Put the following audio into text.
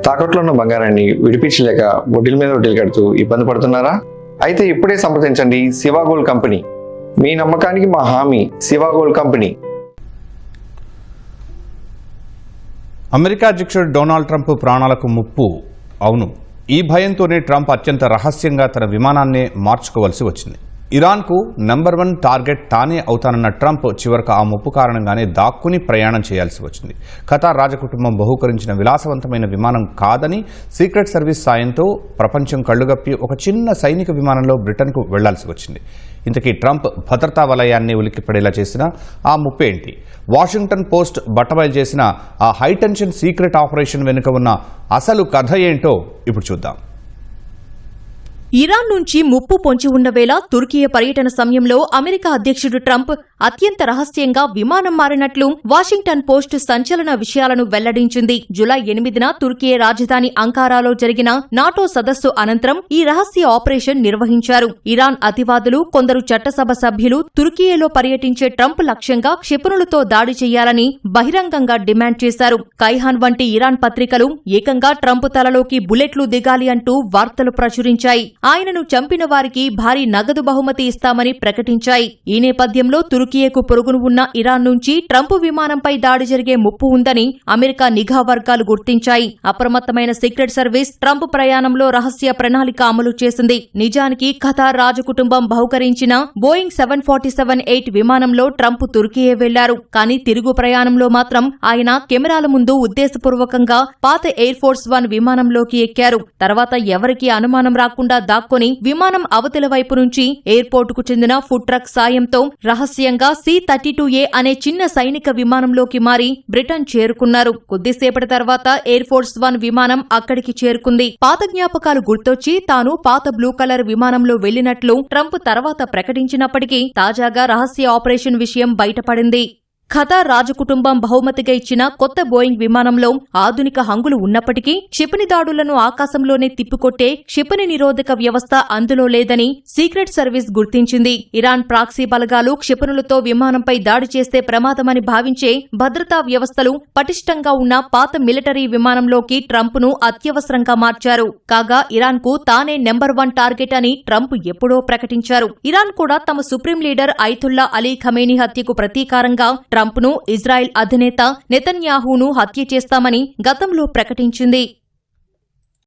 తాకట్లో ఉన్న బంగారాన్ని విడిపించలేక వడ్డీల మీద వడ్డీలు కడుతూ ఇబ్బంది పడుతున్నారా? అయితే ఇప్పుడే సంప్రదించండి శివ గోల్డ్ కంపెనీ. మీ నమ్మకానికి మా హామీ శివ గోల్డ్ కంపెనీ. అమెరికా అధ్యక్షుడు డొనాల్డ్ ట్రంప్ ప్రాణాలకు ముప్పు. అవును, ఈ భయంతోనే ట్రంప్ అత్యంత రహస్యంగా తన విమానాన్నే మార్చుకోవాల్సి వచ్చింది. ఇరాన్కు నెంబర్ 1 టార్గెట్ తానే అవుతానన్న ట్రంప్ చివరకు ఆ ముప్పు కారణంగానే దాక్కుని ప్రయాణం చేయాల్సి వచ్చింది. ఖతార్ రాజకుటుంబం బహూకరించిన విలాసవంతమైన విమానం కాదని సీక్రెట్ సర్వీస్ సాయంతో ప్రపంచం కళ్లుగప్పి ఒక చిన్న సైనిక విమానంలో బ్రిటన్కు వెళ్లాల్సి వచ్చింది. ఇంతకీ ట్రంప్ భద్రతా వలయాన్ని ఉలిక్కిపడేలా చేసిన ఆ ముప్పేంటి? వాషింగ్టన్ పోస్ట్ బట్టబయలు చేసిన ఆ హైటెన్షన్ సీక్రెట్ ఆపరేషన్ వెనుక ఉన్న అసలు కథ ఏంటో ఇప్పుడు చూద్దాం. ఇరాన్ నుంచి ముప్పు పొంచి ఉన్న వేళ తుర్కియా పర్యటన సమయంలో అమెరికా అధ్యక్షుడు ట్రంప్ అత్యంత రహస్యంగా విమానం మారినట్లు వాషింగ్టన్ పోస్ట్ సంచలన విషయాలను వెల్లడించింది. జూలై 8న తుర్కియా రాజధాని అంకారాలో జరిగిన నాటో సదస్సు అనంతరం ఈ రహస్య ఆపరేషన్ నిర్వహించారు. ఇరాన్ అతివాదులు, కొందరు చట్టసభ సభ్యులు తుర్కియాలో పర్యటించే ట్రంప్ లక్ష్యంగా క్షిపణులతో దాడి చేయాలని బహిరంగంగా డిమాండ్ చేశారు. కైహాన్ వంటి ఇరాన్ పత్రికలు ఏకంగా ట్రంప్ తలలోకి బుల్లెట్లు దిగాలి అంటూ వార్తలు ప్రచురించాయి. ఆయనను చంపిన వారికి భారీ నగదు బహుమతి ఇస్తామని ప్రకటించాయి. ఈ నేపథ్యంలో తుర్కియాకు పొరుగును ఉన్న ఇరాన్ నుంచి ట్రంప్ విమానంపై దాడి జరిగే ముప్పు ఉందని అమెరికా నిఘా వర్గాలు గుర్తించాయి. అప్రమత్తమైన సీక్రెట్ సర్వీస్ ట్రంప్ ప్రయాణంలో రహస్య ప్రణాళిక అమలు చేసింది. నిజానికి ఖతార్ రాజకుటుంబం బహుకరించిన బోయింగ్ 747-8 విమానంలో ట్రంప్ తుర్కియా వెళ్లారు. కానీ తిరుగు ప్రయాణంలో మాత్రం ఆయన కెమెరాల ముందు ఉద్దేశపూర్వకంగా పాత ఎయిర్ ఫోర్స్ 1 విమానంలోకి ఎక్కారు. తర్వాత ఎవరికీ అనుమానం రాకుండా దాక్కొని విమానం అవతల వైపు నుంచి ఎయిర్పోర్టుకు చెందిన ఫుడ్ ట్రక్ సాయంతో రహస్యంగా C-32A అనే చిన్న సైనిక విమానంలోకి మారి బ్రిటన్ చేరుకున్నారు. కొద్దిసేపటి తర్వాత ఎయిర్ ఫోర్స్ 1 విమానం అక్కడికి చేరుకుంది. పాత జ్ఞాపకాలు గుర్తొచ్చి తాను పాత బ్లూ కలర్ విమానంలో వెళ్లినట్లు ట్రంప్ తర్వాత ప్రకటించినప్పటికీ తాజాగా రహస్య ఆపరేషన్ విషయం బయటపడింది. ఖతార్ రాజకుటుంబం బహుమతిగా ఇచ్చిన కొత్త బోయింగ్ విమానంలో ఆధునిక హంగులు ఉన్నప్పటికీ క్షిపణి దాడులను ఆకాశంలోనే తిప్పికొట్టే క్షిపణి నిరోధక వ్యవస్థ అందులో లేదని సీక్రెట్ సర్వీస్ గుర్తించింది. ఇరాన్ ప్రాక్సీ బలగాలు క్షిపణులతో విమానంపై దాడి చేస్తే ప్రమాదమని భావించే భద్రతా వ్యవస్థలు పటిష్టంగా ఉన్న పాత మిలిటరీ విమానంలోకి ట్రంప్ను అత్యవసరంగా మార్చారు. కాగా ఇరాన్కు తానే నెంబర్ 1 టార్గెట్ అని ట్రంప్ ఎప్పుడో ప్రకటించారు. ఇరాన్ కూడా తమ supreme leader Ayatollah Ali Khamenei హత్యకు ప్రతీకారంగా ట్రంప్ను, ఇజ్రాయెల్ అధినేత నెతన్యాహూను హత్య చేస్తామని గతంలో ప్రకటించింది.